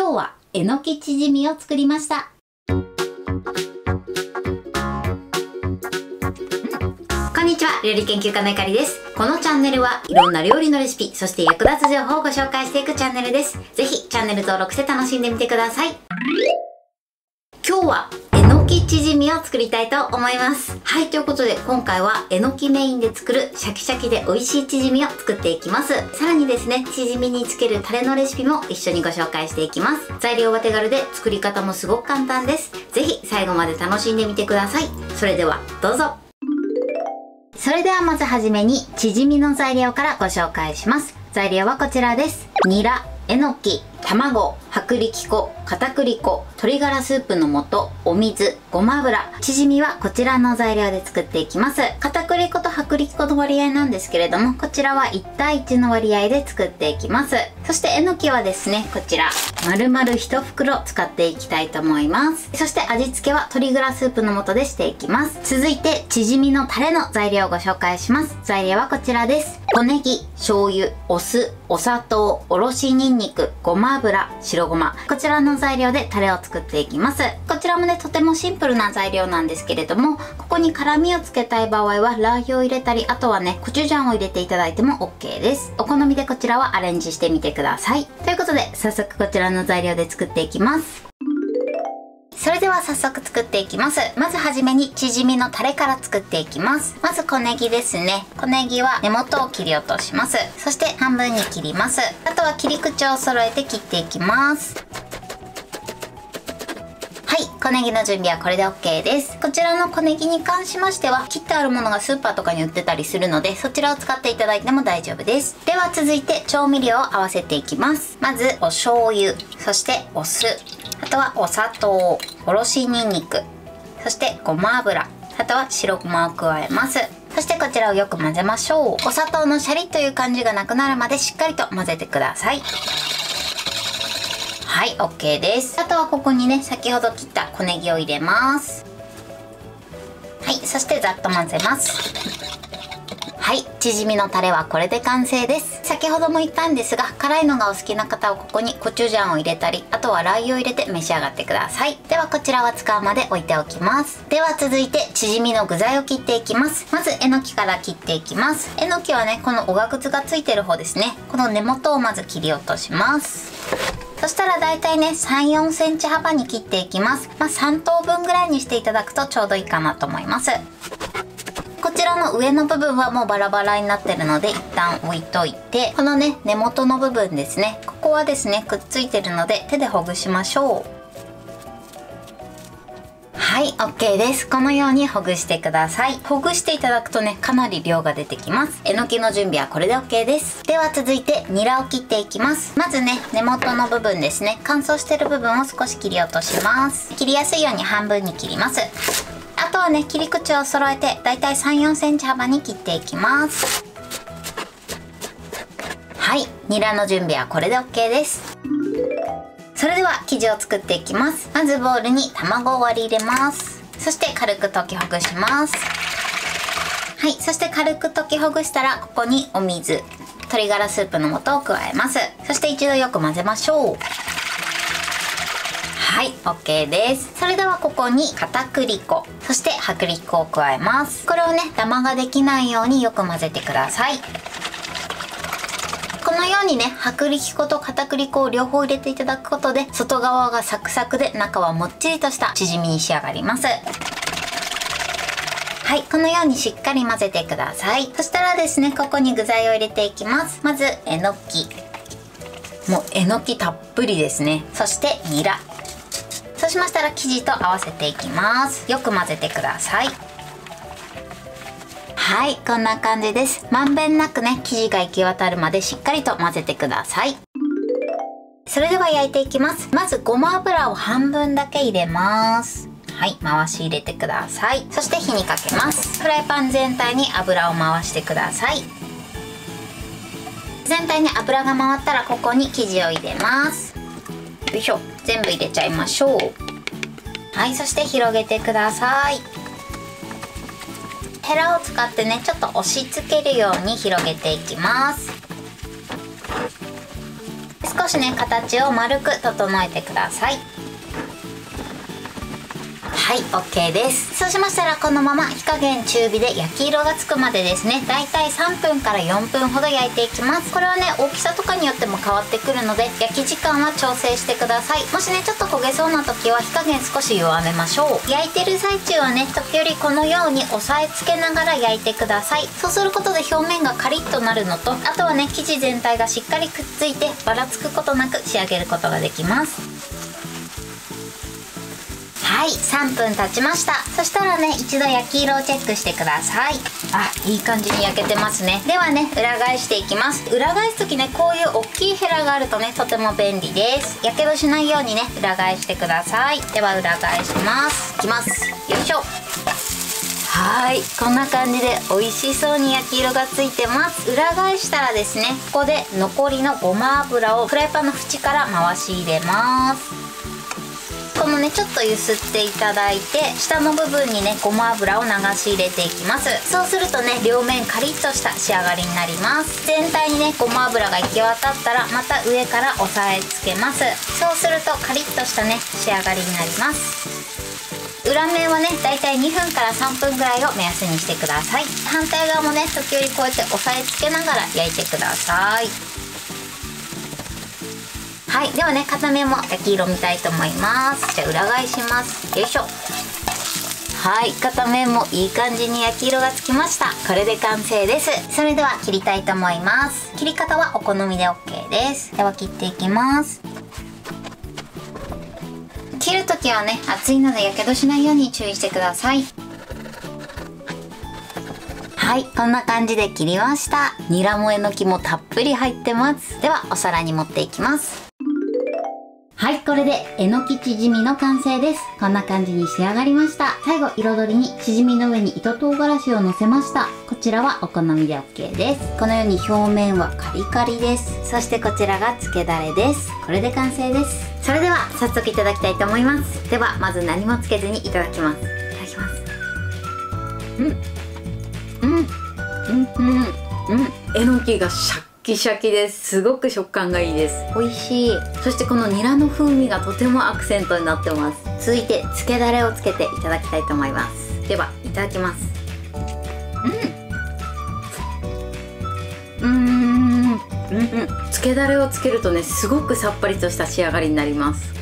今日はえのきチヂミを作りました。こんにちは、料理研究家のゆかりです。このチャンネルはいろんな料理のレシピ、そして役立つ情報をご紹介していくチャンネルです。ぜひチャンネル登録して楽しんでみてください。今日はえのきチヂミを作りたいと思います。はい、ということで今回はえのきメインで作るシャキシャキで美味しいチヂミを作っていきます。さらにですね、チヂミにつけるタレのレシピも一緒にご紹介していきます。材料は手軽で作り方もすごく簡単です。ぜひ最後まで楽しんでみてください。それではどうぞ。それではまずはじめにチヂミの材料からご紹介します。材料はこちらです。ニラ、えのき、卵、薄力粉、片栗粉、鶏ガラスープの素、お水、ごま油。チヂミはこちらの材料で作っていきます。片栗粉と薄力粉の割合なんですけれども、こちらは1対1の割合で作っていきます。そしてえのきはですね、こちら丸々1袋使っていきたいと思います。そして味付けは鶏ガラスープの素でしていきます。続いてチヂミのタレの材料をご紹介します。材料はこちらです。小ネギ、醤油、お酢、お砂糖、おろしにんにく、ごま油、白ごま。こちらの材料でタレを作っていきます。こちらもね、とてもシンプルな材料なんですけれども、ここに辛みをつけたい場合はラー油を入れたり、あとはね、コチュジャンを入れていただいても OK です。お好みでこちらはアレンジしてみてください。ということで、早速こちらの材料で作っていきます。それでは早速作っていきます。まずはじめにチヂミのタレから作っていきます。まず小ネギですね。小ネギは根元を切り落とします。そして半分に切ります。あとは切り口を揃えて切っていきます。はい、小ネギの準備はこれで OK です。こちらの小ネギに関しましては、切ってあるものがスーパーとかに売ってたりするので、そちらを使っていただいても大丈夫です。では続いて調味料を合わせていきます。まずお醤油、そしてお酢、あとはお砂糖、おろしにんにく、そしてごま油、あとは白ごまを加えます。そしてこちらをよく混ぜましょう。お砂糖のシャリという感じがなくなるまでしっかりと混ぜてください。はい、 OK です。あとはここにね、先ほど切った小ネギを入れます。はい、そしてざっと混ぜます。はい、チヂミのタレはこれで完成です。先ほども言ったんですが、辛いのがお好きな方はここにコチュジャンを入れたり、あとはラー油を入れて召し上がってください。ではこちらは使うまで置いておきます。では続いてチヂミの具材を切っていきます。まずえのきから切っていきます。えのきはね、このおがくずがついてる方ですね。この根元をまず切り落とします。そしたらだいたいね、3、4センチ幅に切っていきます。3等分ぐらいにしていただくとちょうどいいかなと思います。こちらの上の部分はもうバラバラになってるので一旦置いといて、このね、根元の部分ですね、ここはですね、くっついてるので手でほぐしましょう。はい、 OK です。このようにほぐしてください。ほぐしていただくとね、かなり量が出てきます。えのきの準備はこれで OK です。では続いてニラを切っていきます。まずね、根元の部分ですね、乾燥してる部分を少し切り落とします。切りやすいように半分に切ります。あとはね、切り口を揃えてだいたい3、4センチ幅に切っていきます。はい、ニラの準備はこれで OK です。それでは生地を作っていきます。まずボウルに卵を割り入れます。そして軽く溶きほぐします。はい、そして軽く溶きほぐしたら、ここにお水、鶏ガラスープの素を加えます。そして一度よく混ぜましょう。はい、 OK です。それではここに片栗粉、そして薄力粉を加えます。これをね、ダマができないようによく混ぜてください。このようにね、薄力粉と片栗粉を両方入れていただくことで、外側がサクサクで中はもっちりとしたチヂミに仕上がります。はい、このようにしっかり混ぜてください。そしたらですね、ここに具材を入れていきます。まずえのき、もうえのきたっぷりですね。そしてニラ、そうしましたら生地と合わせていきます。よく混ぜてください。はい、こんな感じです。まんべんなくね、生地が行き渡るまでしっかりと混ぜてください。それでは焼いていきます。まずごま油を半分だけ入れます。はい、回し入れてください。そして火にかけます。フライパン全体に油を回してください。全体に油が回ったら、ここに生地を入れます。よいしょ、全部入れちゃいましょう。はい、そして広げてください。ヘラを使ってね、ちょっと押し付けるように広げていきます。少しね形を丸く整えてください。はい、OK です。そうしましたらこのまま火加減中火で焼き色がつくまでですね、だいたい3分から4分ほど焼いていきます。これはね大きさとかによっても変わってくるので焼き時間は調整してください。もしねちょっと焦げそうな時は火加減少し弱めましょう。焼いてる最中はね時折このように押さえつけながら焼いてください。そうすることで表面がカリッとなるのと、あとはね生地全体がしっかりくっついてばらつくことなく仕上げることができます。はい、3分経ちました。そしたらね一度焼き色をチェックしてください。あ、いい感じに焼けてますね。ではね裏返していきます。裏返す時ねこういう大きいヘラがあるとねとても便利です。やけどしないようにね裏返してください。では裏返します。いきます。よいしょ。はい、こんな感じで美味しそうに焼き色がついてます。裏返したらですねここで残りのごま油をフライパンの縁から回し入れます。このねちょっと揺すっていただいて下の部分にねごま油を流し入れていきます。そうするとね両面カリッとした仕上がりになります。全体にねごま油が行き渡ったらまた上から押さえつけます。そうするとカリッとしたね仕上がりになります。裏面はねだいたい2分から3分ぐらいを目安にしてください。反対側もね時折こうやって押さえつけながら焼いてください。はい、ではね片面も焼き色見たいと思います。じゃあ裏返します。よいしょ。はい、片面もいい感じに焼き色がつきました。これで完成です。それでは切りたいと思います。切り方はお好みで OK です。では切っていきます。切るときはね熱いのでやけどしないように注意してください。はい、こんな感じで切りました。ニラもえのきもたっぷり入ってます。ではお皿に盛っていきます。はい、これでえのきチヂミの完成です。こんな感じに仕上がりました。最後彩りにチヂミの上に糸唐辛子をのせました。こちらはお好みで OK です。このように表面はカリカリです。そしてこちらがつけだれです。これで完成です。それでは早速いただきたいと思います。ではまず何もつけずにいただきます。いただきます。えのきがシャッキシャキです。すごく食感がいいです。美味しい。そしてこのニラの風味がとてもアクセントになってます。続いてつけだれをつけていただきたいと思います。ではいただきます。つけだれをつけるとねすごくさっぱりとした仕上がりになります。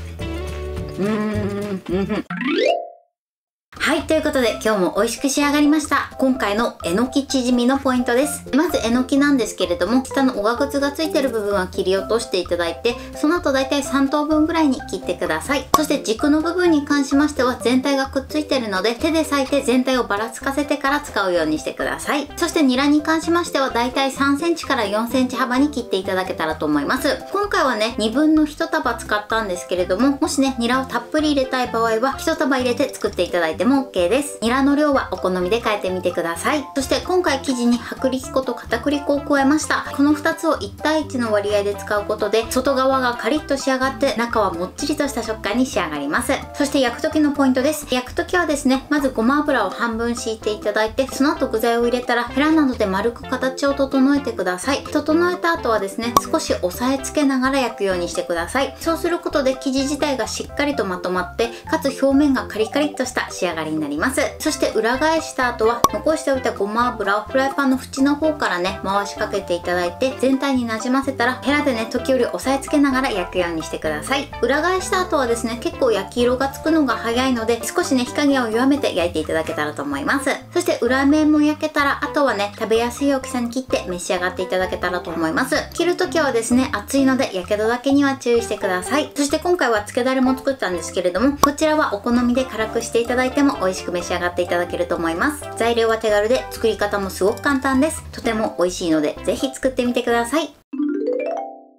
はい、ということで今日も美味しく仕上がりました。今回のえのきチヂミのポイントです。まずえのきなんですけれども、下のおがくつがついてる部分は切り落としていただいて、その後だいたい3等分ぐらいに切ってください。そして軸の部分に関しましては全体がくっついてるので手で裂いて全体をばらつかせてから使うようにしてください。そしてニラに関しましてはだいたい3センチから4センチ幅に切っていただけたらと思います。今回はね2分の1束使ったんですけれども、もしねニラをたっぷり入れたい場合は1束入れて作っていただいても OK です。ニラの量はお好みで変えてみてください。そして今回生地に薄力粉と片栗粉を加えました。この2つを1対1の割合で使うことで外側がカリッと仕上がって中はもっちりとした食感に仕上がります。そして焼く時のポイントです。焼く時はですねまずごま油を半分敷いていただいて、その後具材を入れたらヘラなどで丸く形を整えてください。整えた後はですね少し押さえつけながら焼くようにしてください。そうすることで生地自体がしっかりとまとまってかつ表面がカリカリっとした仕上がりになります。そして裏返した後は残しておいたごま油をフライパンの縁の方からね回しかけていただいて全体になじませたらヘラでね時折押さえつけながら焼くようにしてください。裏返した後はですね結構焼き色がつくのが早いので少しね火加減を弱めて焼いていただけたらと思います。そして裏面も焼けたらあとはね食べやすい大きさに切って召し上がっていただけたらと思います。切る時はですね熱いのでやけどだけには注意してください。そして今回はつけだれも作ったんですけれども、こちらはお好みで辛くしていただいても美味しく召し上がっていただけると思います。材料は手軽で作り方もすごく簡単です。とても美味しいのでぜひ作ってみてください。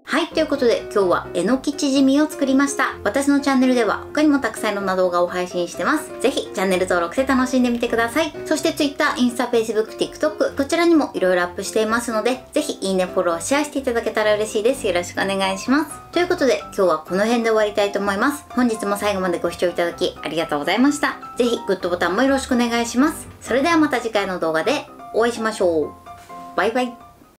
はい、ということで今日はえのきチヂミを作りました。私のチャンネルでは他にもたくさんいろんな動画を配信してます。ぜひチャンネル登録して楽しんでみてください。そして Twitter、インスタ、Facebook、TikTok こちらにもいろいろアップしていますので、ぜひいいね、フォロー、シェアしていただけたら嬉しいです。よろしくお願いします。ということで今日はこの辺で終わりたいと思います。本日も最後までご視聴いただきありがとうございました。ぜひグッドボタンもよろしくお願いします。それではまた次回の動画でお会いしましょう。バイバイ。